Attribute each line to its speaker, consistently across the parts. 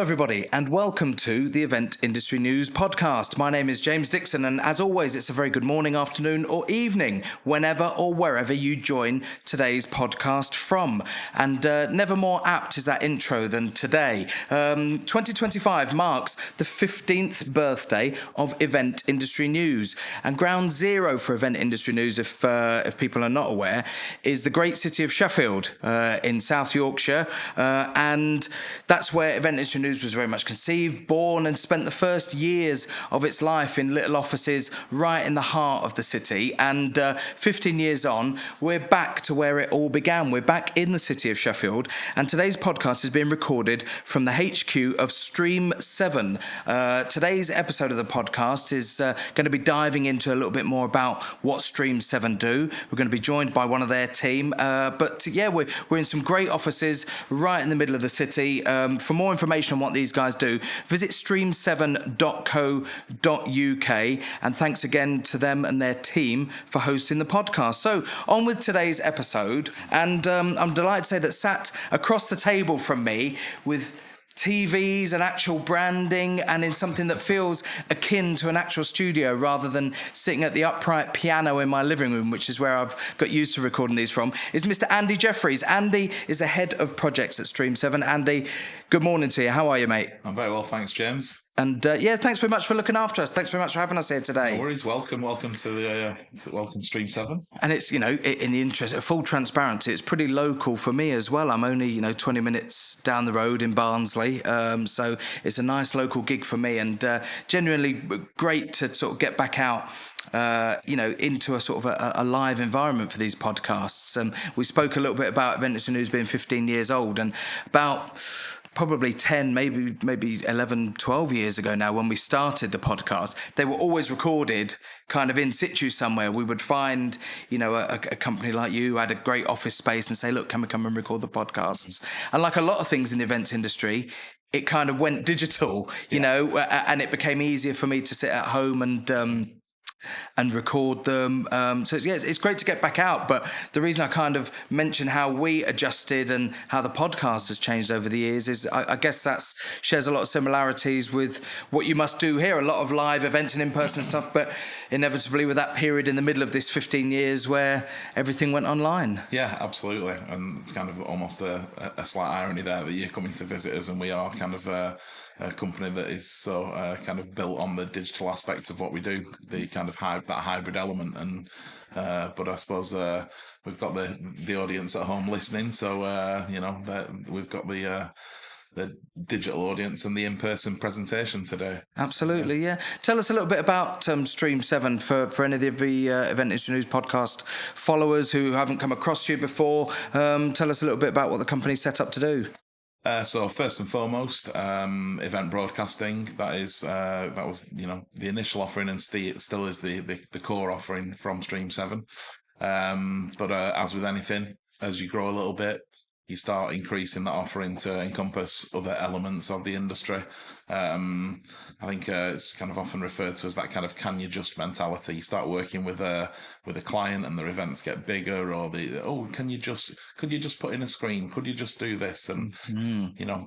Speaker 1: everybody, and welcome to the Event Industry News podcast. My name is James Dixon, and as always, it's a very good morning, afternoon, or evening, whenever or wherever you join today's podcast from. And never more apt is that intro than today. 2025 marks the 15th birthday of Event Industry News, and ground zero for Event Industry News, if people are not aware, is the great city of Sheffield in South Yorkshire, and that's where Event Industry News was very much conceived, born, and spent the first years of its life in little offices right in the heart of the city. And 15 years on, we're back to where it all began. We're back in the city of Sheffield, and today's podcast is being recorded from the HQ of Stream7. Today's episode of the podcast is going to be diving into a little bit more about what Stream7 do. We're going to be joined by one of their team, but yeah, we're in some great offices right in the middle of the city. For more information on what these guys do, visit stream7.co.uk, and thanks again to them and their team for hosting the podcast. So on with today's episode, and I'm delighted to say that sat across the table from me with TVs and actual branding, and in something that feels akin to an actual studio rather than sitting at the upright piano in my living room, which is where I've got used to recording these from, is Mr. Andy Jeffries. Andy is the head of projects at Stream7. Andy, good morning to you. How are you, mate?
Speaker 2: I'm very well, thanks, James.
Speaker 1: And yeah, thanks very much for looking after us. Thanks very much for having us here today.
Speaker 2: No worries. Welcome to Stream7.
Speaker 1: And it's, in the interest of full transparency, it's pretty local for me as well. I'm only 20 minutes down the road in Barnsley, so it's a nice local gig for me, and genuinely great to sort of get back out into a sort of a live environment for these podcasts. We spoke a little bit about Event Industry News being 15 years old, and about probably 10, maybe 11, 12 years ago now, when we started the podcast, they were always recorded kind of in situ somewhere. We would find, a company like you had a great office space and say, look, can we come and record the podcasts? And like a lot of things in the events industry, it kind of went digital, and it became easier for me to sit at home and record them. So it's great to get back out. But the reason I kind of mention how we adjusted and how the podcast has changed over the years is I guess that shares a lot of similarities with what you must do here. A lot of live events and in-person stuff, but inevitably with that period in the middle of this 15 years where everything went online.
Speaker 2: Yeah, absolutely. And it's kind of almost a slight irony there that you're coming to visit us, and we are kind of a company that is so kind of built on the digital aspect of what we do, the kind of that hybrid element. And but I suppose we've got the audience at home listening, so we've got the digital audience and the in-person presentation today.
Speaker 1: Absolutely, yeah. Tell us a little bit about Stream7 for any of the Event Industry News podcast followers who haven't come across you before. Tell us a little bit about what the company's set up to do.
Speaker 2: So first and foremost, event broadcasting. That was the initial offering, and still is the core offering from Stream7. But as with anything, as you grow a little bit, you start increasing that offering to encompass other elements of the industry. I think it's kind of often referred to as that kind of "can you just" mentality. You start working with a client, and their events get bigger, or could you just put in a screen? Could you just do this? And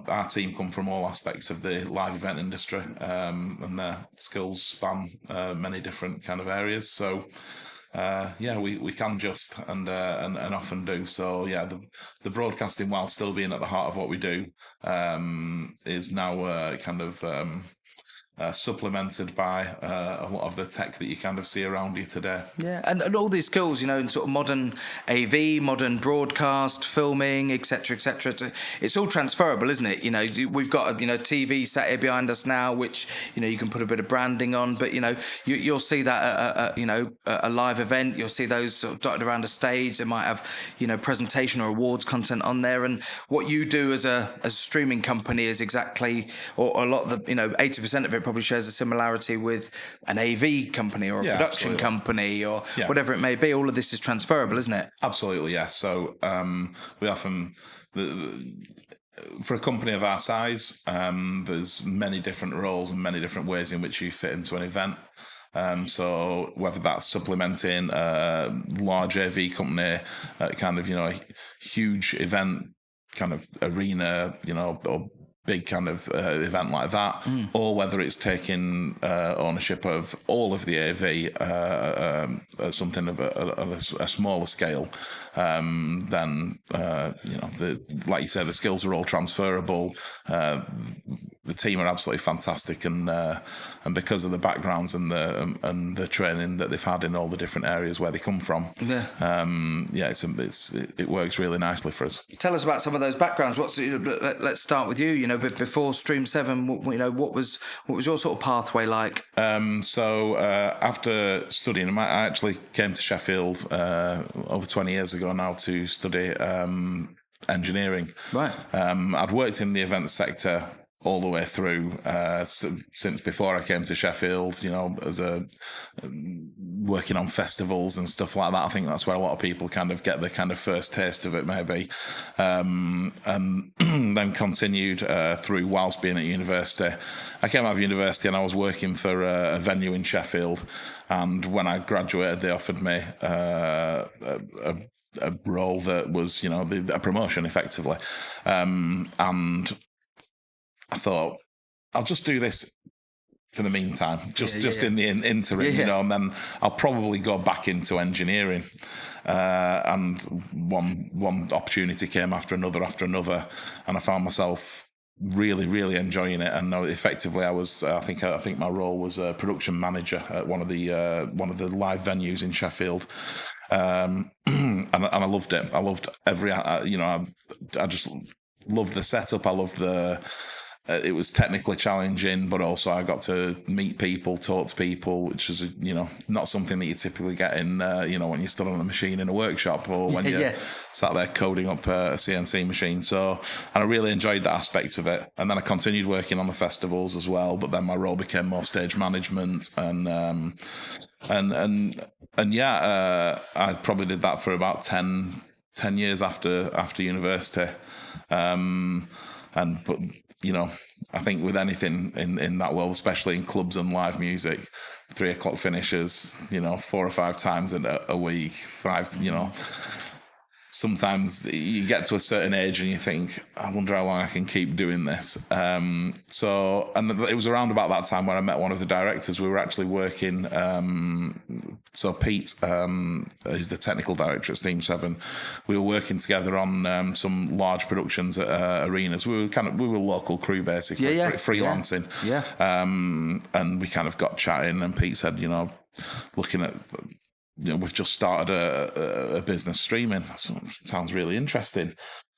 Speaker 2: our team come from all aspects of the live event industry, and their skills span many different kind of areas. So. We can just and often do. So yeah, the broadcasting, while still being at the heart of what we do, is now kind of supplemented by a lot of the tech that you kind of see around you today. Yeah,
Speaker 1: and all these skills, in sort of modern AV, modern broadcast, filming, etc., etc. It's all transferable, isn't it? We've got a TV sat here behind us now, which you can put a bit of branding on, but you'll see that at a live event. You'll see those sort of dotted around a stage. They might have presentation or awards content on there, and what you do as a streaming company is exactly, or a lot of the 80% of it probably shares a similarity with an AV company or a production company or whatever it may be. All of this is transferable, isn't it?
Speaker 2: Absolutely, yes. So we often, for a company of our size, there's many different roles and many different ways in which you fit into an event. So whether that's supplementing a large AV company, kind of, a huge event kind of arena, or big kind of event like that, or whether it's taking ownership of all of the AV at something of a smaller scale, then like you say, the skills are all transferable. The team are absolutely fantastic, and because of the backgrounds and the training that they've had in all the different areas where they come from, it works really nicely for us.
Speaker 1: Tell us about some of those backgrounds. Let's start with you. But before Stream7, what was your sort of pathway like?
Speaker 2: So after studying, I actually came to Sheffield over 20 years ago now to study engineering. Right. I'd worked in the event sector all the way through since before I came to Sheffield, as working on festivals and stuff like that. I think that's where a lot of people kind of get the kind of first taste of it, maybe. And then continued through whilst being at university. I came out of university and I was working for a venue in Sheffield. And when I graduated, they offered me a role that was, a promotion, effectively. And I thought, I'll just do this for the meantime, just in the interim, and then I'll probably go back into engineering. And one opportunity came after another, and I found myself really, really enjoying it. And effectively, I think my role was a production manager at one of the live venues in Sheffield. And I loved it. I loved I just loved the setup. I loved it was technically challenging, but also I got to meet people, talk to people, which is, not something that you typically get in, when you stood on a machine in a workshop or when you sat there coding up a CNC machine. So, and I really enjoyed that aspect of it. And then I continued working on the festivals as well, but then my role became more stage management I probably did that for about 10 years after university. But I think with anything in that world, especially in clubs and live music, 3 o'clock finishes, 4 or 5 times a week, sometimes you get to a certain age and you think, I wonder how long I can keep doing this. And it was around about that time when I met one of the directors. We were actually working, so Pete, who's the technical director at Stream7, we were working together on some large productions at arenas. We were local crew, basically, freelancing. Yeah. And we kind of got chatting, and Pete said, looking at, we've just started a business streaming. Sounds really interesting.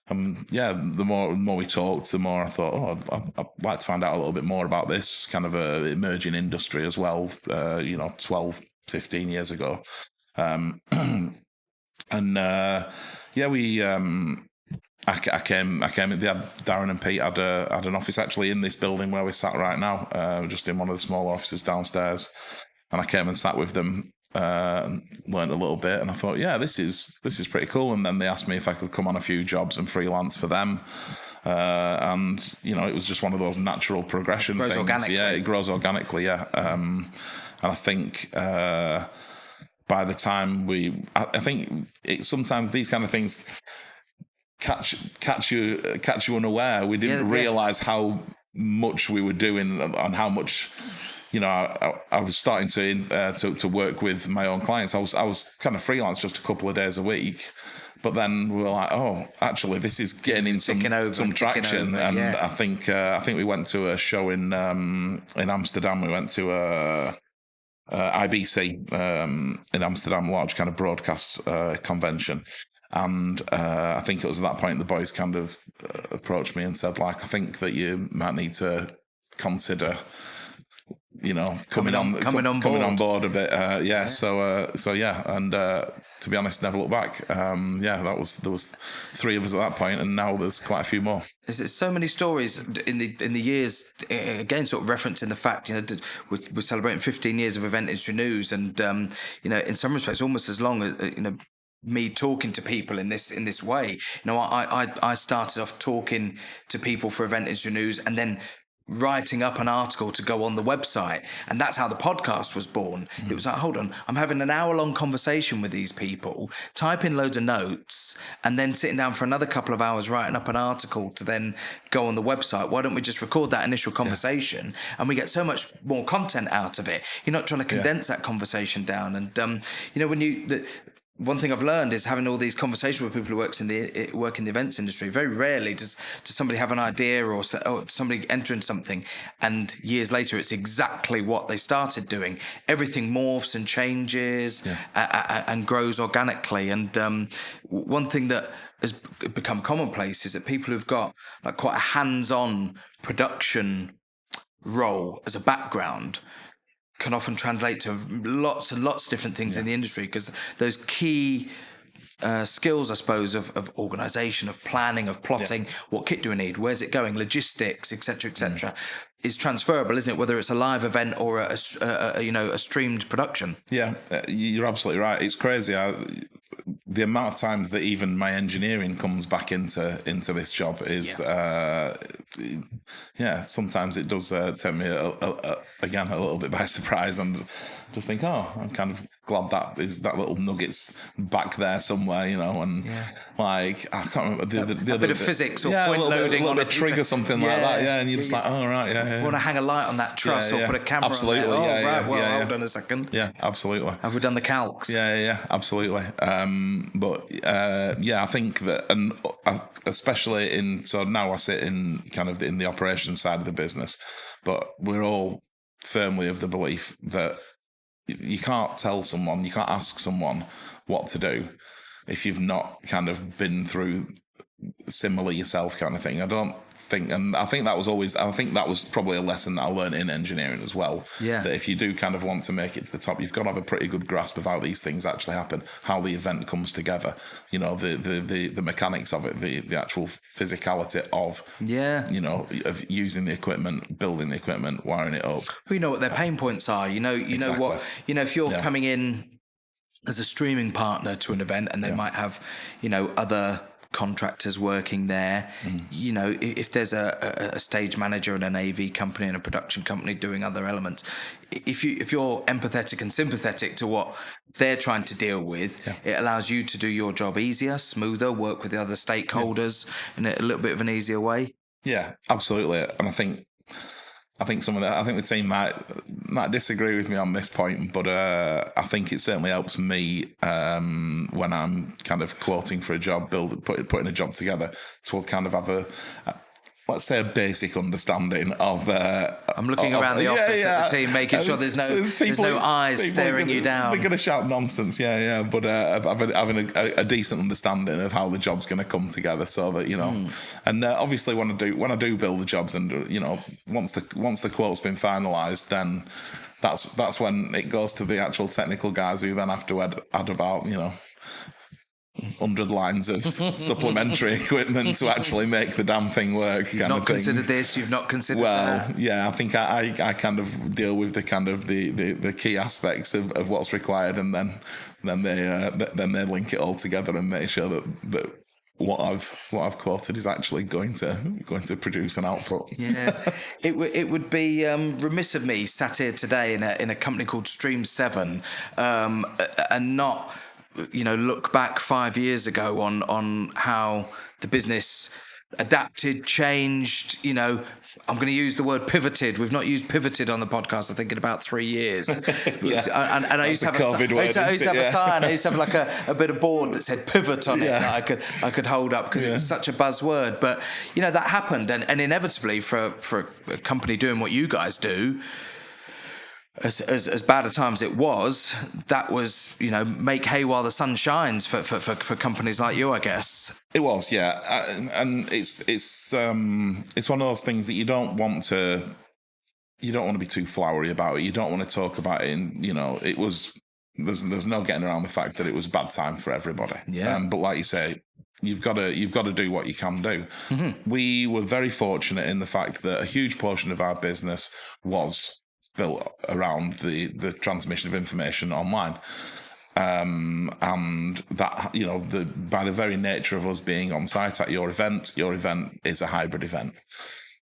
Speaker 2: The more we talked, the more I thought, I'd like to find out a little bit more about this kind of a emerging industry as well. 12, 15 years ago. I came. Darren and Pete had an office actually in this building where we sat right now, just in one of the smaller offices downstairs. And I came and sat with them. Learned a little bit, and I thought, this is pretty cool. And then they asked me if I could come on a few jobs and freelance for them, and it was just one of those natural progression things. Organically. Yeah, it grows organically. Yeah, and I think by the time I think sometimes these kind of things catch you unaware. We didn't realise how much we were doing and how much. I was starting to work with my own clients. I was kind of freelance just a couple of days a week, but then we were like, oh, actually, this is getting some traction. And I think we went to a show in Amsterdam. We went to IBC in Amsterdam, large kind of broadcast convention. And I think it was at that point the boys kind of approached me and said, I think that you might need to consider. Coming on board a bit. And to be honest, never looked back. There was 3 of us at that point, and now there's quite a few more.
Speaker 1: There's so many stories in the years. Again, sort of referencing the fact, we're celebrating 15 years of event industry news, and in some respects, almost as long as me talking to people in this way. I started off talking to people for event industry news, and then writing up an article to go on the website. And that's how the podcast was born. It was like, hold on, I'm having an hour-long conversation with these people, typing loads of notes, and then sitting down for another couple of hours writing up an article to then go on the website. Why don't we just record that initial conversation and we get so much more content out of it? You're not trying to condense that conversation down. And, one thing I've learned is having all these conversations with people who work in the events industry. Very rarely does somebody have an idea or somebody entering something, and years later it's exactly what they started doing. Everything morphs and changes and grows organically. And one thing that has become commonplace is that people who've got like quite a hands-on production role as a background can often translate to lots and lots of different things in the industry, because those key skills, I suppose, of organisation, of planning, of plotting, what kit do we need, where's it going, logistics, etc., is transferable, isn't it? Whether it's a live event or a streamed production. Yeah,
Speaker 2: you're absolutely right. It's crazy. The amount of times that even my engineering comes back into this job is, sometimes it does take me again a little bit by surprise, and just think, I'm kind of glad that little nugget's back there somewhere, and like I can't remember the other
Speaker 1: bit of physics or point loading on a
Speaker 2: trigger, something like that, and you're just like,
Speaker 1: want to hang a light on that truss or put a camera
Speaker 2: absolutely
Speaker 1: on there. Hold on a second.
Speaker 2: Yeah, absolutely.
Speaker 1: Have we done the calcs?
Speaker 2: Yeah, absolutely. I think that, and especially so now I sit in kind of in the operations side of the business, but we're all firmly of the belief that you can't ask someone what to do if you've not kind of been through similar yourself, kind of thing. I think that was probably a lesson that I learned in engineering as well. Yeah. That if you do kind of want to make it to the top, you've got to have a pretty good grasp of how these things actually happen, how the event comes together, the mechanics of it, the actual physicality of, of using the equipment, building the equipment, wiring it up.
Speaker 1: We know what their pain points are. If you're coming in as a streaming partner to an event and they might have, other contractors working there, if there's a stage manager and an AV company and a production company doing other elements, if you're empathetic and sympathetic to what they're trying to deal with, it allows you to do your job easier, smoother, work with the other stakeholders in a little bit of an easier way.
Speaker 2: Yeah, absolutely. And I think the team might disagree with me on this point, but I think it certainly helps me when I'm kind of quoting for a job, putting a job together, to kind of have let's say a basic understanding of.
Speaker 1: I'm looking around the office at the team, making sure there's no eyes staring you down.
Speaker 2: They're going to shout nonsense, but having a decent understanding of how the job's going to come together, so that and obviously when I do build the jobs, and once the quote's been finalised, then that's when it goes to the actual technical guys, who then have to add about 100 lines of supplementary equipment to actually make the damn thing work.
Speaker 1: You've not considered this, you've not considered that.
Speaker 2: Yeah, I think I kind of deal with the kind of the key aspects of what's required, and then they link it all together and make sure that what I've quoted is actually going to produce an output. Yeah,
Speaker 1: it would be remiss of me sat here today in a company called Stream7 and not look back 5 years ago on how the business adapted, changed. I'm going to use the word pivoted. We've not used pivoted on the podcast, I think, in about 3 years. And I used to have a sign. I used to have like a bit of board that said pivot on it that I could hold up, because it was such a buzzword. But that happened, and inevitably for a company doing what you guys do, as bad a time as it was, that was make hay while the sun shines for companies like you, I guess.
Speaker 2: It was, and it's one of those things that you don't want to be too flowery about it. You don't want to talk about it it was, there's no getting around the fact that it was a bad time for everybody. But like you say, you've got to do what you can do. Mm-hmm. We were very fortunate in the fact that a huge portion of our business was built around the transmission of information online, and that by the very nature of us being on site at your event is a hybrid event.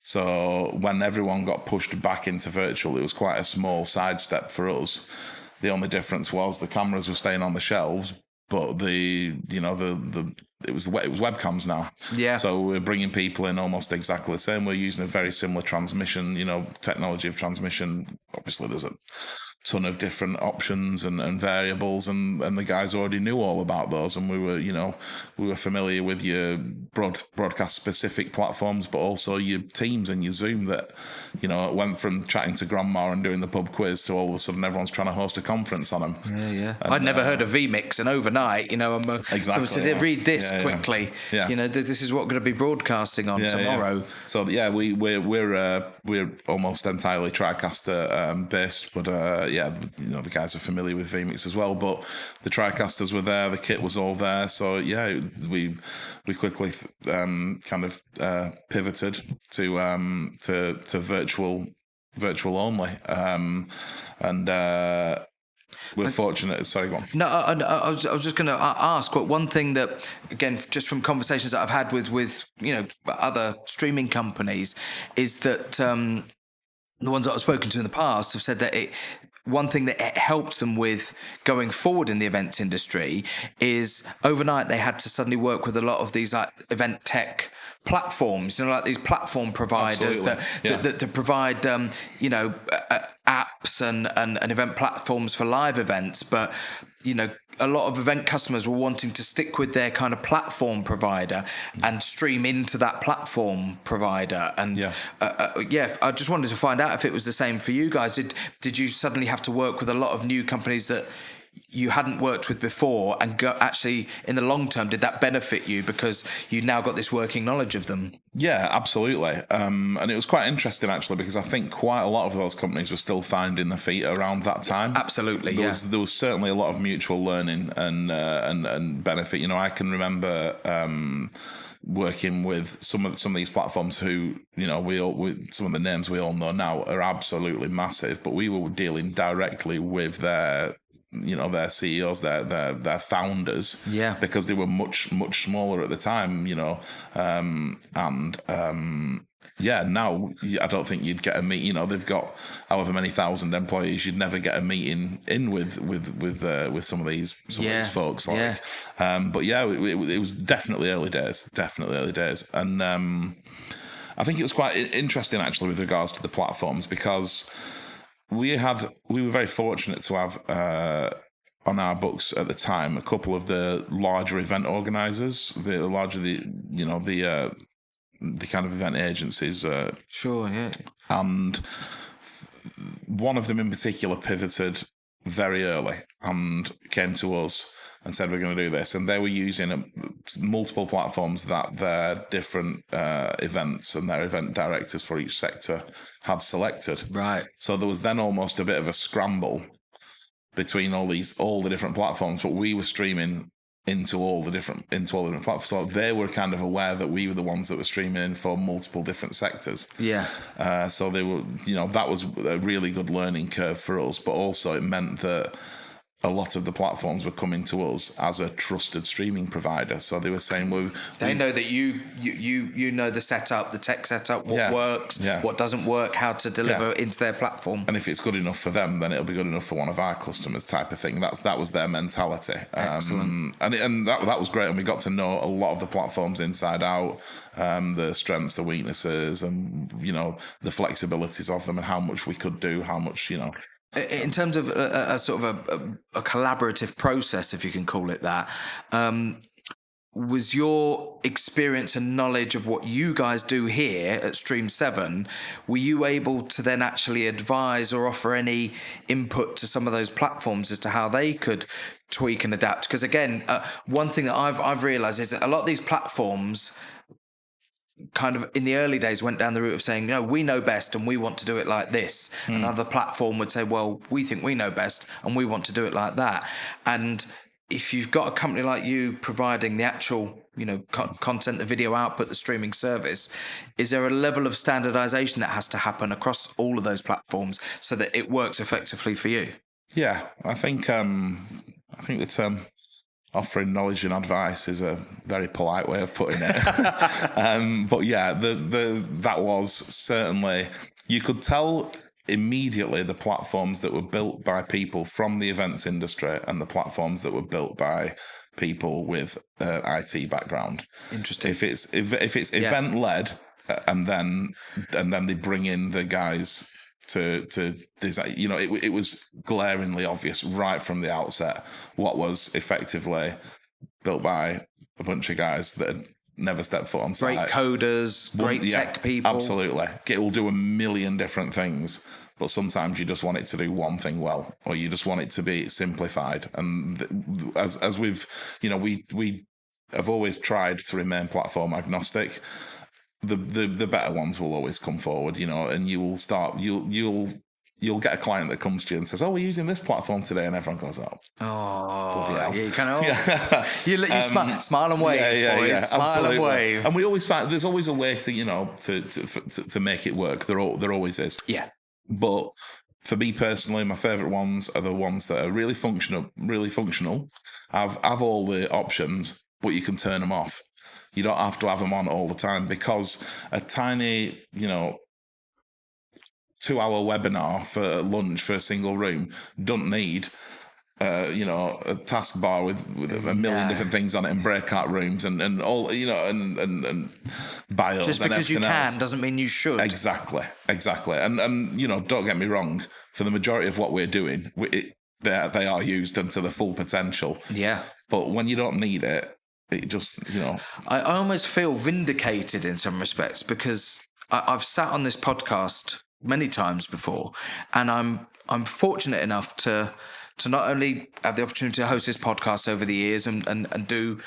Speaker 2: So when everyone got pushed back into virtual, it was quite a small sidestep for us. The only difference was the cameras were staying on the shelves, but it was webcams now.
Speaker 1: Yeah.
Speaker 2: So we're bringing people in almost exactly the same. We're using a very similar transmission, technology of transmission. Obviously, there's a ton of different options and variables, and the guys already knew all about those, and we were familiar with your broadcast specific platforms, but also your Teams and your Zoom that it went from chatting to grandma and doing the pub quiz to all of a sudden everyone's trying to host a conference on them.
Speaker 1: And, I'd never heard of vMix, and overnight
Speaker 2: exactly,
Speaker 1: so they read this quickly. This is what we're going to be broadcasting on tomorrow.
Speaker 2: So we're almost entirely TriCaster based, but the guys are familiar with vMix as well. But the TriCasters were there, the kit was all there. So we quickly pivoted to virtual only, and we're fortunate. Sorry, go on.
Speaker 1: No, I was just going to ask. But one thing that, again, just from conversations that I've had with other streaming companies, is that the ones that I've spoken to in the past have said that one thing that it helped them with going forward in the events industry is overnight they had to suddenly work with a lot of these like event tech platforms, like these platform providers that provide apps and event platforms for live events, but a lot of event customers were wanting to stick with their kind of platform provider and stream into that platform provider. And I just wanted to find out if it was the same for you guys. Did you suddenly have to work with a lot of new companies that you hadn't worked with before, and actually in the long term, did that benefit you because you now got this working knowledge of them?
Speaker 2: Yeah, absolutely. And it was quite interesting actually, because I think quite a lot of those companies were still finding their feet around that time.
Speaker 1: Absolutely,
Speaker 2: there was certainly a lot of mutual learning and benefit. I can remember working with some of these platforms who, some of the names we all know now are absolutely massive, but we were dealing directly with their CEOs, their founders, because they were much smaller at the time, now I don't think you'd get a meet. They've got however many thousand employees, you'd never get a meeting in with some of these folks. But it was definitely early days, and I think it was quite interesting actually with regards to the platforms, because we were very fortunate to have on our books at the time a couple of the larger event organisers, the kind of event agencies. And one of them in particular pivoted very early and came to us and said, we're going to do this. And they were using multiple platforms that their different events and their event directors for each sector had selected.
Speaker 1: Right.
Speaker 2: So there was then almost a bit of a scramble between all the different platforms, but we were streaming into all the different platforms. So they were kind of aware that we were the ones that were streaming in for multiple different sectors.
Speaker 1: Yeah.
Speaker 2: So they were, that was a really good learning curve for us, but also it meant that a lot of the platforms were coming to us as a trusted streaming provider. So they were saying,
Speaker 1: they know that you know the setup, the tech setup, what works, what doesn't work, how to deliver into their platform.
Speaker 2: And if it's good enough for them, then it'll be good enough for one of our customers, type of thing. That was their mentality.
Speaker 1: Excellent.
Speaker 2: And that was great. And we got to know a lot of the platforms inside out, the strengths, the weaknesses, and, the flexibilities of them, and how much we could do, how much,
Speaker 1: In terms of a sort of a collaborative process, if you can call it that, was your experience and knowledge of what you guys do here at Stream7, were you able to then actually advise or offer any input to some of those platforms as to how they could tweak and adapt? Because again, one thing that I've realised is that a lot of these platforms kind of in the early days went down the route of saying, no, we know best and we want to do it like this. Another platform would say, well, we think we know best and we want to do it like that. And if you've got a company like you providing the actual, content, the video output, the streaming service, is there a level of standardization that has to happen across all of those platforms so that it works effectively for you?
Speaker 2: Yeah, I think the term offering knowledge and advice is a very polite way of putting it. But yeah, that was certainly, you could tell immediately the platforms that were built by people from the events industry and the platforms that were built by people with IT background.
Speaker 1: Interesting.
Speaker 2: If it's event led, and then they bring in the guys to design, it was glaringly obvious right from the outset what was effectively built by a bunch of guys that had never stepped foot on site.
Speaker 1: Great coders, great tech people.
Speaker 2: Absolutely. It will do a million different things, but sometimes you just want it to do one thing well, or you just want it to be simplified. And as we've, we have always tried to remain platform agnostic. The better ones will always come forward, and you will start, you'll get a client that comes to you and says, "Oh, we're using this platform today," and everyone goes,
Speaker 1: yeah, you kind of, you smile and wave, boys. Smile
Speaker 2: absolutely.
Speaker 1: And wave.
Speaker 2: And we always find there's always a way to, to make it work. There always is.
Speaker 1: Yeah.
Speaker 2: But for me personally, my favourite ones are the ones that are really functional, have all the options, but you can turn them off. You don't have to have them on all the time, because a tiny, 2-hour webinar for lunch for a single room don't need, a taskbar with a million different things on it, and breakout rooms and all, and bios.
Speaker 1: Just
Speaker 2: and
Speaker 1: because you can
Speaker 2: else
Speaker 1: doesn't mean you should.
Speaker 2: Exactly. And don't get me wrong, for the majority of what we're doing, they are used to the full potential.
Speaker 1: Yeah.
Speaker 2: But when you don't need it, it just,
Speaker 1: I almost feel vindicated in some respects, because I've sat on this podcast many times before, and I'm fortunate enough to not only have the opportunity to host this podcast over the years and do,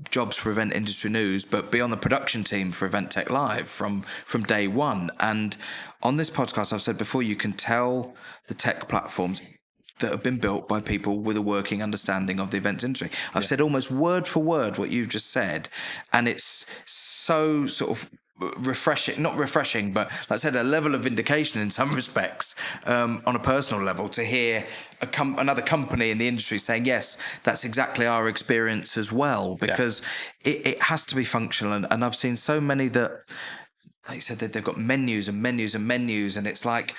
Speaker 1: jobs for Event Industry News, but be on the production team for Event Tech Live from day one. And on this podcast, I've said before, you can tell the tech platforms that have been built by people with a working understanding of the events industry. I've said almost word for word what you've just said, and it's so sort of refreshing, not refreshing, but like I said, a level of vindication in some respects, on a personal level, to hear another company in the industry saying, yes, that's exactly our experience as well, because it has to be functional. And I've seen so many that, like you said, they've got menus and menus and menus, and it's like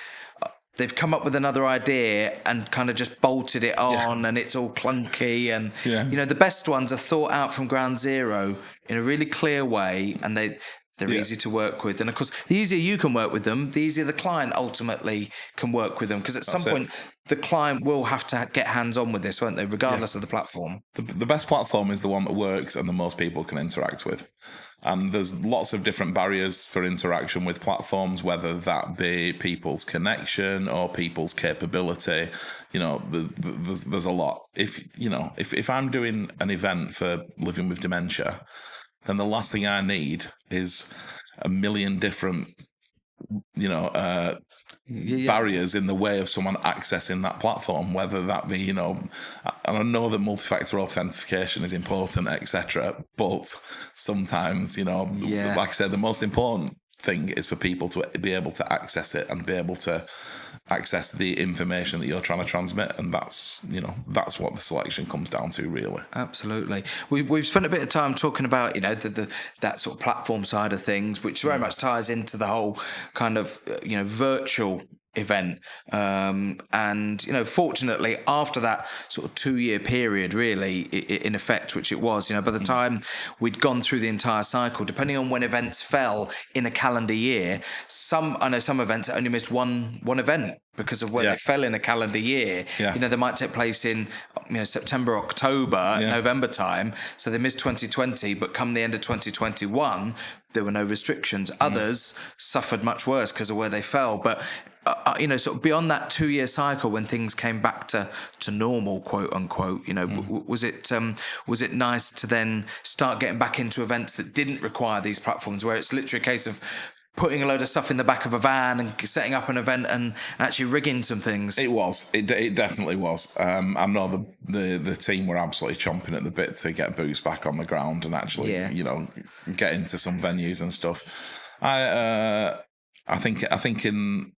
Speaker 1: they've come up with another idea and kind of just bolted it on, and it's all clunky. And, the best ones are thought out from ground zero in a really clear way, and they're easy to work with. And of course, the easier you can work with them, the easier the client ultimately can work with them. Because at some point, the client will have to get hands-on with this, won't they? Regardless of the platform.
Speaker 2: The best platform is the one that works and the most people can interact with. And there's lots of different barriers for interaction with platforms, whether that be people's connection or people's capability. There's a lot. If I'm doing an event for Living with Dementia, then the last thing I need is a million different, barriers in the way of someone accessing that platform, whether that be, and I know that multi-factor authentication is important, etc. But sometimes, like I said, the most important thing is for people to be able to access it and be able to access the information that you're trying to transmit, and that's what the selection comes down to, really.
Speaker 1: Absolutely. We've spent a bit of time talking about that sort of platform side of things, which very much ties into the whole kind of virtual event, and fortunately, after that sort of 2-year period, really, in effect, which it was, by the time we'd gone through the entire cycle, depending on when events fell in a calendar year, I know some events only missed one event because of when they fell in a calendar year. They might take place in September, October, November time, so they missed 2020, but come the end of 2021, there were no restrictions. Others suffered much worse because of where they fell. But sort of beyond that 2-year cycle, when things came back to normal, quote unquote, was it nice to then start getting back into events that didn't require these platforms, where it's literally a case of putting a load of stuff in the back of a van and setting up an event and actually rigging some things?
Speaker 2: It definitely was. I know the team were absolutely chomping at the bit to get boots back on the ground and actually, get into some venues and stuff. I think in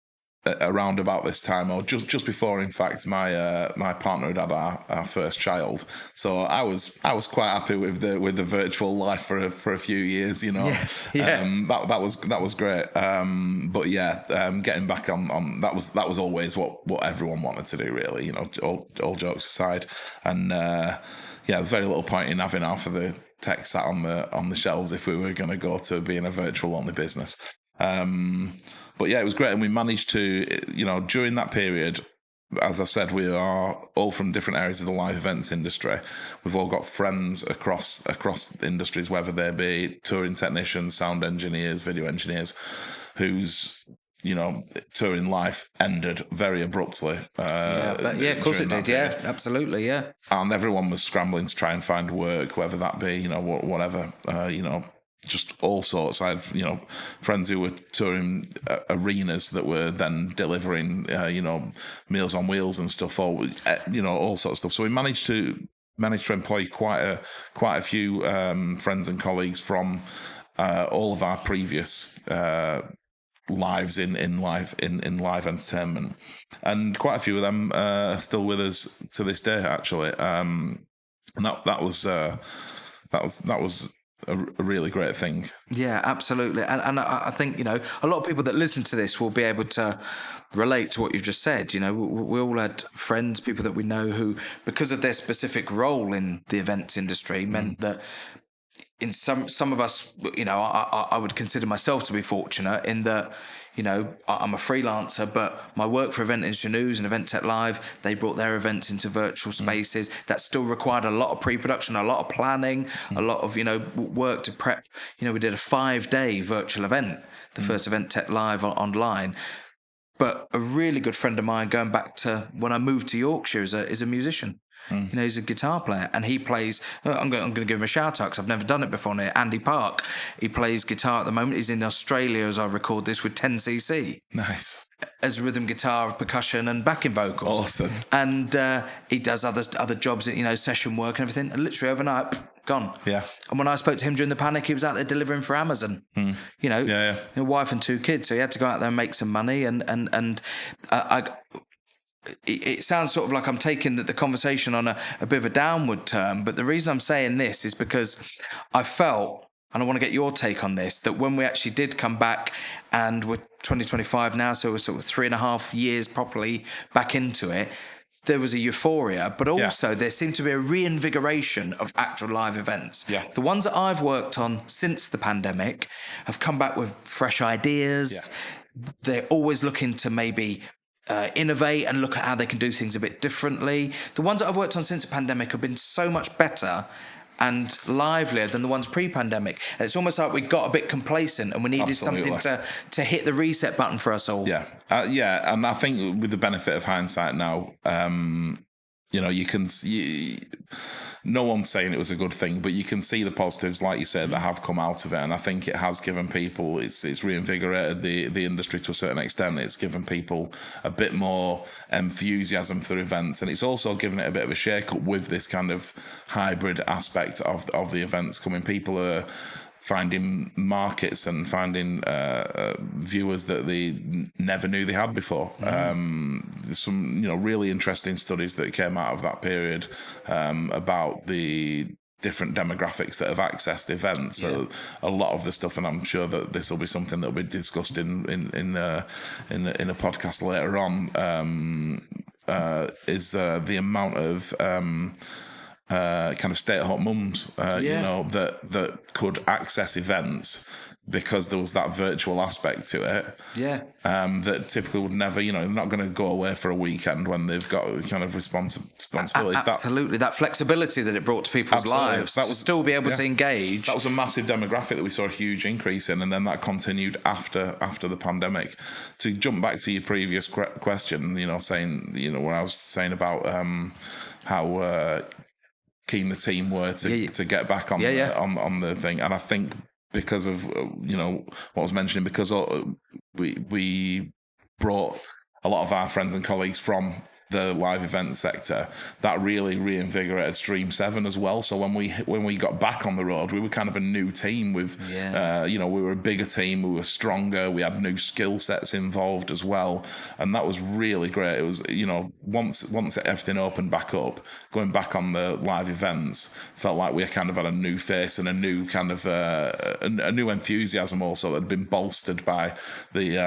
Speaker 2: around about this time, or just before, in fact, my partner had our first child. So I was quite happy with the virtual life for a few years, you know. That was great. But yeah, getting back on that was always what everyone wanted to do, really, you know, all jokes aside. And there's very little point in having half of the tech sat on the shelves if we were going to go to being a virtual only business. But yeah, it was great, and we managed to, you know, during that period, as I've said, we are all from different areas of the live events industry. We've all got friends across the industries, whether they be touring technicians, sound engineers, video engineers, whose, you know, touring life ended very abruptly.
Speaker 1: Of course it did. Period. Yeah, absolutely. Yeah.
Speaker 2: And everyone was scrambling to try and find work, whether that be, you know, whatever, you know, just all sorts. I had, you know, friends who were touring arenas that were then delivering, you know, Meals on Wheels and stuff, or, you know, all sorts of stuff. So we managed to employ quite a few friends and colleagues from all of our previous lives in live entertainment, and quite a few of them are still with us to this day, actually. And that was a really great thing.
Speaker 1: Yeah, absolutely. And I think, you know, a lot of people that listen to this will be able to relate to what you've just said. You know, we all had friends, people that we know who, because of their specific role in the events industry, meant that in some of us, you know, I would consider myself to be fortunate in that, you know, I'm a freelancer, but my work for Event Industry News and Event Tech Live, they brought their events into virtual spaces. That still required a lot of pre-production, a lot of planning, a lot of, you know, work to prep. You know, we did a 5-day virtual event, the first Event Tech Live online. But a really good friend of mine, going back to when I moved to Yorkshire, is a musician. You know, he's a guitar player, and he plays. I'm going to give him a shout out because I've never done it before. Near Andy Park, he plays guitar at the moment. He's in Australia as I record this with 10cc.
Speaker 2: Nice.
Speaker 1: As rhythm guitar, percussion, and backing vocals.
Speaker 2: Awesome.
Speaker 1: And he does other jobs, you know, session work and everything. And literally overnight, gone.
Speaker 2: Yeah.
Speaker 1: And when I spoke to him during the panic, he was out there delivering for Amazon. You know, a wife and 2 kids, so he had to go out there and make some money. It sounds sort of like I'm taking the conversation on a bit of a downward turn, but the reason I'm saying this is because I felt, and I want to get your take on this, that when we actually did come back, and we're 2025 now, so we're sort of 3.5 years properly back into it, there was a euphoria, but also there seemed to be a reinvigoration of actual live events.
Speaker 2: Yeah.
Speaker 1: The ones that I've worked on since the pandemic have come back with fresh ideas. Yeah. They're always looking to maybe innovate and look at how they can do things a bit differently. The ones that I've worked on since the pandemic have been so much better and livelier than the ones pre-pandemic. And it's almost like we got a bit complacent and we needed something to hit the reset button for us all.
Speaker 2: Yeah. And I think with the benefit of hindsight now, you know, you can see... No one's saying it was a good thing, but you can see the positives, like you said, that have come out of it. And I think it has given people, it's reinvigorated the industry to a certain extent. It's given people a bit more enthusiasm for events. And it's also given it a bit of a shake-up with this kind of hybrid aspect of the events coming. People are finding markets and finding viewers that they never knew they had before. There's some, you know, really interesting studies that came out of that period about the different demographics that have accessed events. Yeah. So a lot of the stuff, and I'm sure that this will be something that will be discussed in a podcast later on, is the amount of kind of stay-at-home mums, you know, that could access events because there was that virtual aspect to it. Yeah. That typically would never, you know, they're not going to go away for a weekend when they've got kind of responsibilities.
Speaker 1: Absolutely. That flexibility that it brought to people's lives. That was still be able to engage.
Speaker 2: That was a massive demographic that we saw a huge increase in, and then that continued after the pandemic. To jump back to your previous question, you know, saying, you know, when I was saying about how keen the team were to get back on the thing, and I think because of you know what I was mentioning, because we brought a lot of our friends and colleagues from the live event sector, that really reinvigorated Stream7 as well. So when we got back on the road, we were kind of a new team with, we were a bigger team, we were stronger, we had new skill sets involved as well, and that was really great. It was, once everything opened back up, going back on the live events, felt like we kind of had a new face and a new kind of a new enthusiasm also that had been bolstered by the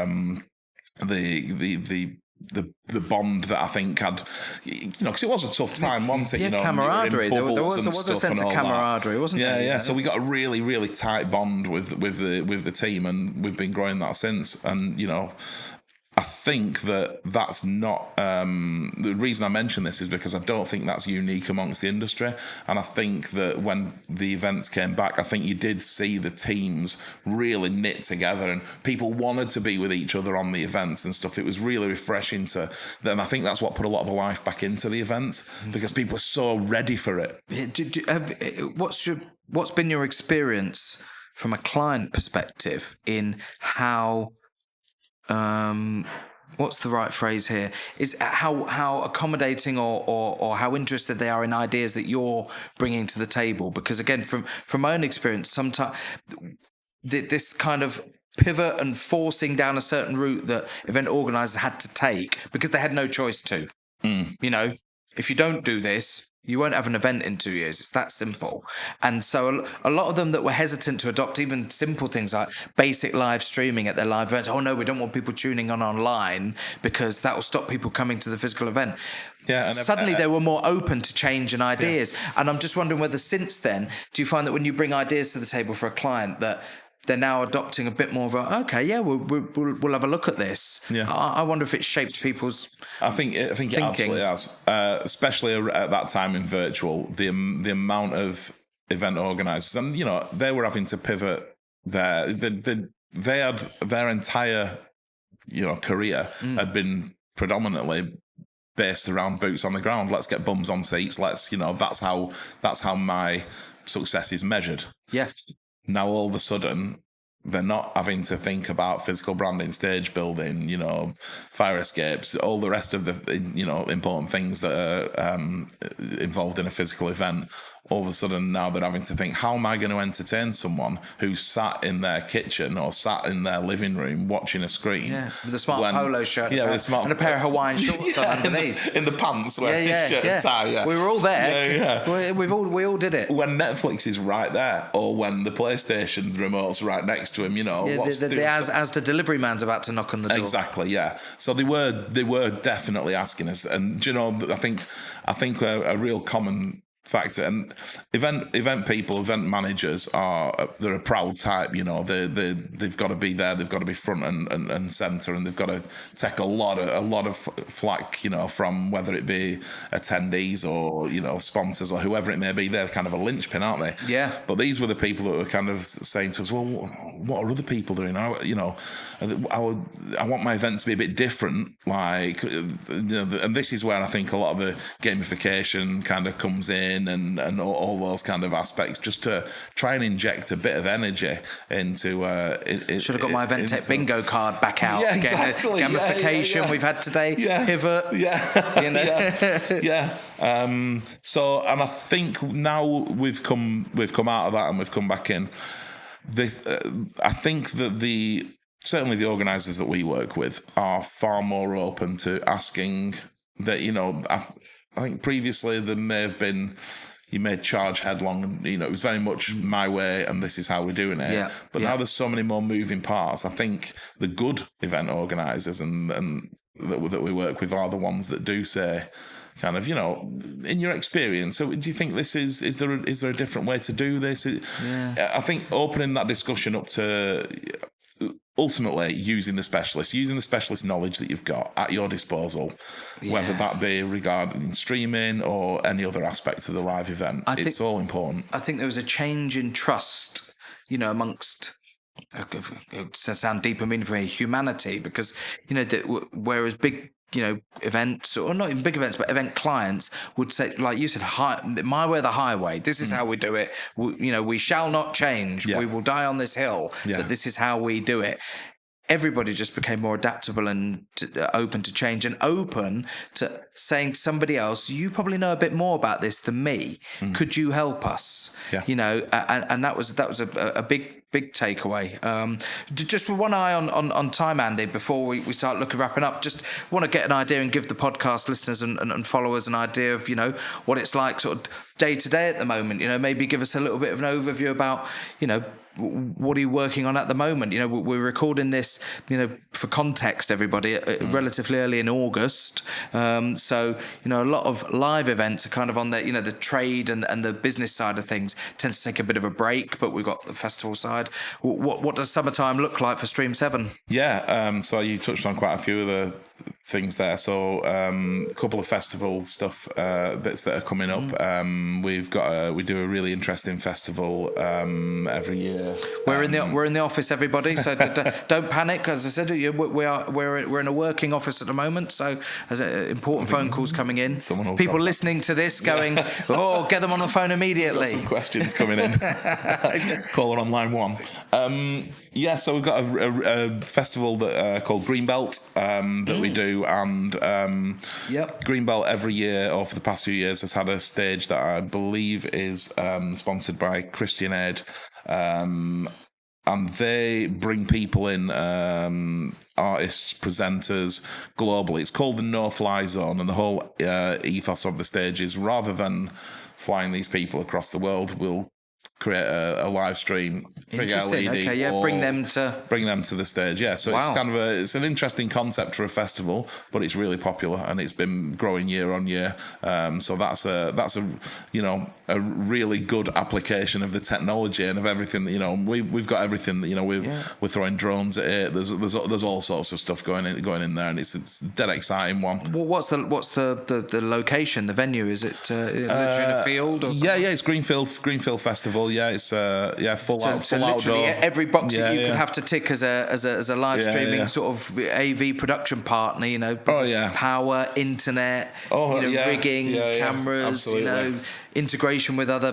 Speaker 2: bond that I think had, because it was a tough time, wasn't it?
Speaker 1: Camaraderie. There was a sense of camaraderie, wasn't there?
Speaker 2: Yeah. So we got a really, really tight bond with the team, and we've been growing that since. And I think that's not the reason I mention this is because I don't think that's unique amongst the industry. And I think that when the events came back, I think you did see the teams really knit together, and people wanted to be with each other on the events and stuff. It was really refreshing and I think that's what put a lot of the life back into the events, because people were so ready for it.
Speaker 1: What's been your experience from a client perspective in how? What's the right phrase here? Is how accommodating or how interested they are in ideas that you're bringing to the table? Because again, from my own experience, sometimes this kind of pivot and forcing down a certain route that event organisers had to take because they had no choice to. If you don't do this, you won't have an event in 2 years. It's that simple. And so a lot of them that were hesitant to adopt even simple things like basic live streaming at their live events. Oh, no, we don't want people tuning on online because that will stop people coming to the physical event. Yeah, and suddenly they were more open to change and ideas. Yeah. And I'm just wondering whether since then, do you find that when you bring ideas to the table for a client that they're now adopting a bit more of we'll have a look at this. Yeah. I wonder if it shaped people's
Speaker 2: I think it absolutely has, especially at that time in virtual. The amount of event organisers, and they were having to pivot they had their entire career had been predominantly based around boots on the ground. Let's get bums on seats. Let's that's how my success is measured.
Speaker 1: Yeah.
Speaker 2: Now, all of a sudden, they're not having to think about physical branding, stage building, fire escapes, all the rest of the, important things that are involved in a physical event. All of a sudden, now they're having to think, how am I going to entertain someone who's sat in their kitchen or sat in their living room watching a screen?
Speaker 1: Yeah, with a smart polo shirt and a pair of Hawaiian shorts on underneath.
Speaker 2: In the pants, wearing shirt and tie. Yeah.
Speaker 1: We were all there. Yeah. We all did it.
Speaker 2: When Netflix is right there, or when the PlayStation remote's right next to him, the
Speaker 1: Asda delivery man's about to knock on the door.
Speaker 2: Exactly, yeah. So they were definitely asking us, and I think a real common factor, and event people, event managers they're a proud type. They've got to be there, they've got to be front and centre, and they've got to take a lot of flack, from whether it be attendees or sponsors or whoever it may be. They're kind of a linchpin, aren't they?
Speaker 1: Yeah.
Speaker 2: But these were the people that were kind of saying to us, well, what are other people doing? I want my event to be a bit different, like, and this is where I think a lot of the gamification kind of comes in, and all those kind of aspects, just to try and inject a bit of energy into.
Speaker 1: Should have got my event tech bingo card back out.
Speaker 2: Yeah, exactly.
Speaker 1: Gamification we've had today. Yeah. Pivot.
Speaker 2: Yeah. So, and I think now we've come out of that and we've come back in. I think that certainly the organisers that we work with are far more open to asking that. I think previously there may have been, you may charge headlong, and it was very much my way and this is how we're doing it. Yeah, but now there's so many more moving parts. I think the good event organisers and that we work with are the ones that do say, kind of, in your experience, so do you think this is there a different way to do this? I think opening that discussion up to ultimately using the specialist knowledge that you've got at your disposal, whether that be regarding streaming or any other aspect of the live event. It's all important.
Speaker 1: I think there was a change in trust, amongst, it sound deep and meaningful, humanity, because, whereas big, events, or not even big events, but event clients would say, like you said, my way or the highway. This is how we do it. We shall not change. Yeah. We will die on this hill. Yeah. But this is how we do it. everybody just became more adaptable and open to change and open to saying to somebody else, you probably know a bit more about this than me. Could you help us?
Speaker 2: Yeah.
Speaker 1: You know, and that was a big takeaway. Just with one eye on time, Andy, before we start wrapping up, just want to get an idea and give the podcast listeners and followers an idea of, you know, what it's like sort of day to day at the moment. You know, maybe give us a little bit of an overview about, you know, what are you working on at the moment? You know, we're recording this, you know, for context, everybody, relatively early in August. So, you know, a lot of live events are kind of on the, you know, the trade and the business side of things tends to take a bit of a break, but we've got the festival side. What does summertime look like for Stream7?
Speaker 2: Yeah, so you touched on quite a few of the things there. So a couple of festival stuff bits that are coming up. We do a really interesting festival every year.
Speaker 1: We're in the office, everybody. So don't panic. As I said, we're in a working office at the moment. So there's important phone calls coming in. People listening to this going, oh, get them on the phone immediately.
Speaker 2: Questions coming in. Caller on line 1. So we've got a festival that called Greenbelt that we do, and Greenbelt every year, or for the past few years, has had a stage that I believe is sponsored by Christian Aid, and they bring people in, artists, presenters, globally. It's called the No-Fly Zone, and the whole ethos of the stage is, rather than flying these people across the world, we'll create a live stream, big LED,
Speaker 1: okay, bring them to
Speaker 2: the stage. Yeah, so it's kind of it's an interesting concept for a festival, but it's really popular and it's been growing year on year. So that's a you know, a really good application of the technology and of everything. You know, we've got everything. You know, we're throwing drones at it. There's all sorts of stuff going in there, and it's a dead exciting one.
Speaker 1: Well, what's the location, the venue? Is it literally in a field? Or something?
Speaker 2: Yeah, it's Greenfield Festival. Yeah, it's full outdoor.
Speaker 1: Every box that you could have to tick as a live streaming sort of AV production partner. You know, power, internet, rigging, cameras. Absolutely. You know, integration with other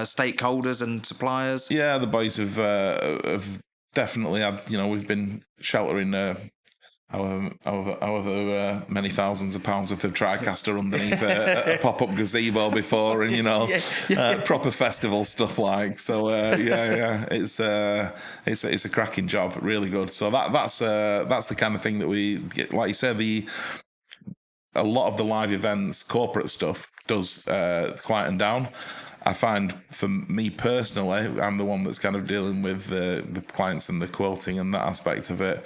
Speaker 1: stakeholders and suppliers.
Speaker 2: Yeah, the boys have definitely had. You know, we've been sheltering. However many thousands of pounds worth of TriCaster underneath a pop-up gazebo before, and you know, proper festival stuff like. So it's a cracking job, really good. So that's the kind of thing that we get. Like you say, a lot of the live events, corporate stuff, does quieten down. I find, for me personally, I'm the one that's kind of dealing with the clients and the quoting and that aspect of it.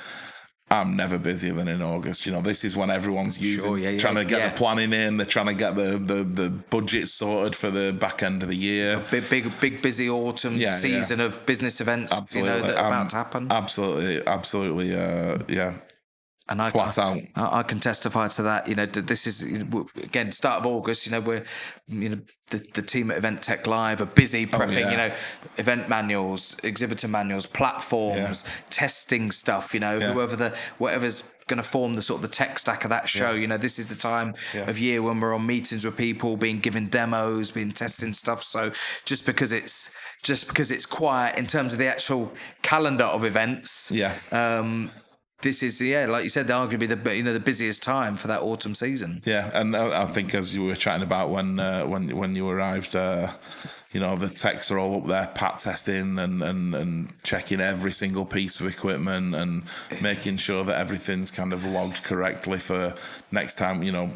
Speaker 2: I'm never busier than in August. You know, this is when everyone's trying to get the planning in. They're trying to get the budget sorted for the back end of the year.
Speaker 1: Big busy autumn season of business events. Absolutely. You know, that are about to happen.
Speaker 2: Absolutely.
Speaker 1: And I can testify to that. You know, this is again start of August. You know, we're the team at Event Tech Live are busy prepping. You know, event manuals, exhibitor manuals, platforms, testing stuff. You know, whatever's going to form the sort of the tech stack of that show. You know, this is the time of year when we're on meetings with people, being given demos, being testing stuff. So just because it's quiet in terms of the actual calendar of events. This is like you said, arguably the busiest time for that autumn season. Yeah,
Speaker 2: and I think as you were chatting about when you arrived, you know, the techs are all up there pat testing and checking every single piece of equipment and making sure that everything's kind of logged correctly for next time. You know,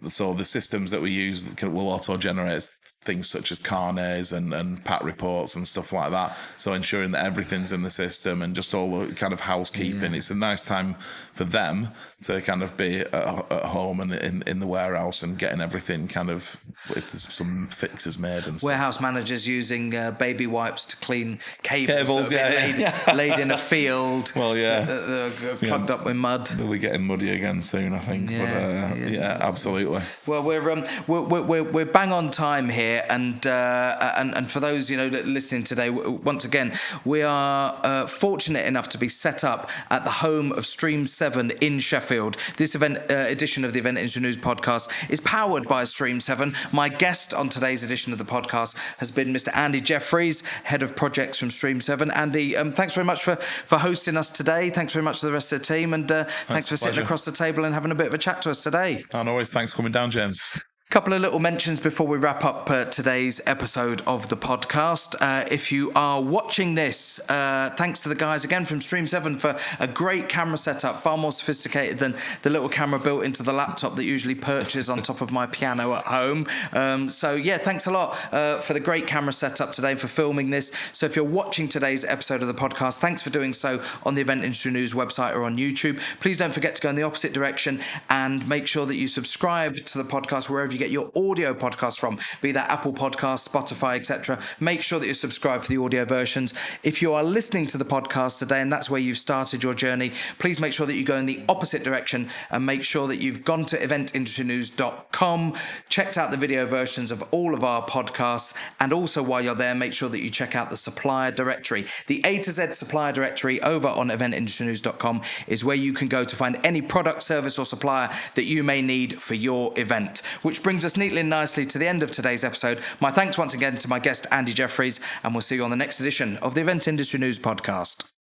Speaker 2: so the systems that we use will auto-generate things such as carnets and pat reports and stuff like that. So ensuring that everything's in the system and just all the kind of housekeeping. It's a nice time for them to kind of be at home and in the warehouse and getting everything kind of with some fixes made and stuff.
Speaker 1: Warehouse managers using baby wipes to clean cables laid in a field.
Speaker 2: Well,
Speaker 1: plugged up with mud.
Speaker 2: They'll be getting muddy again soon, I think. Absolutely.
Speaker 1: Well, we're bang on time here. here. And for those, listening today, once again, we are fortunate enough to be set up at the home of Stream7 in Sheffield. This edition of the Event Industry News podcast is powered by Stream7. My guest on today's edition of the podcast has been Mr. Andy Jeffries, Head of Projects from Stream7. Andy, thanks very much for hosting us today. Thanks very much to the rest of the team, and thanks for sitting across the table and having a bit of a chat to us today.
Speaker 2: And always thanks for coming down, James.
Speaker 1: Couple of little mentions before we wrap up today's episode of the podcast. If you are watching this, thanks to the guys again from Stream7 for a great camera setup, far more sophisticated than the little camera built into the laptop that usually perches on top of my piano at home. Thanks a lot for the great camera setup today, for filming this. So if you're watching today's episode of the podcast, thanks for doing so on the Event Industry News website or on YouTube. Please don't forget to go in the opposite direction and make sure that you subscribe to the podcast wherever you get your audio podcast from, be that Apple Podcasts, Spotify, etc. Make sure that you're subscribed for the audio versions. If you are listening to the podcast today and that's where you've started your journey, please make sure that you go in the opposite direction and make sure that you've gone to eventindustrynews.com, checked out the video versions of all of our podcasts, and also while you're there, make sure that you check out the supplier directory. The A to Z supplier directory over on eventindustrynews.com is where you can go to find any product, service or supplier that you may need for your event, which brings us neatly and nicely to the end of today's episode. My thanks once again to my guest, Andy Jeffries, and we'll see you on the next edition of the Event Industry News podcast.